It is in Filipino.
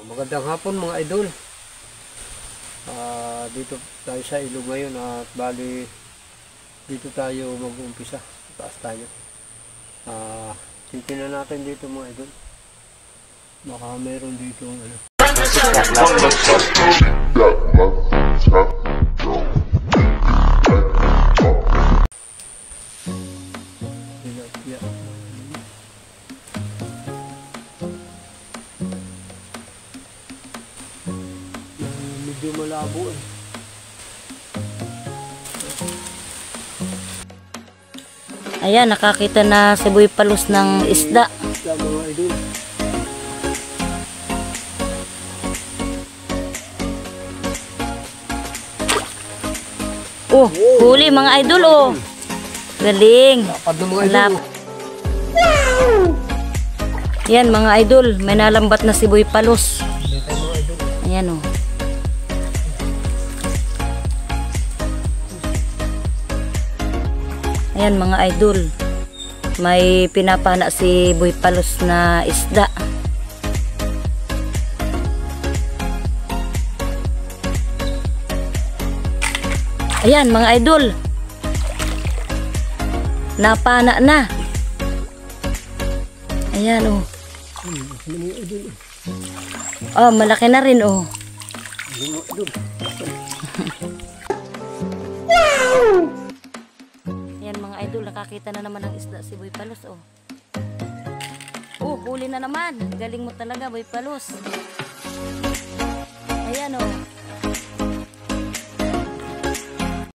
Magandang hapon mga idol. Dito tayo sa ilog ngayon at bali dito tayo mag-umpisa. Taas tayo. Titingnan natin dito mga idol. Baka meron dito ano. Medyo malabo eh. Ayan, nakakita na si Boy Palos ng isda. Isda mga idol. Oh, huli mga idol oh. Galing. Lapad ng mga idol. Yan mga idol, may nalambat na si Boy Palos. Ayan oh. Ayan mga idol, may pinapana si Boy Palos na isda. Ayan mga idol, napana na. Ayan oh. Oh, malaki na rin oh. Ayan mga idol, nakakita na naman ng isda si Boy Palos oh. Oh, huli na naman. Galing mo talaga Boy Palos. Ayan oh.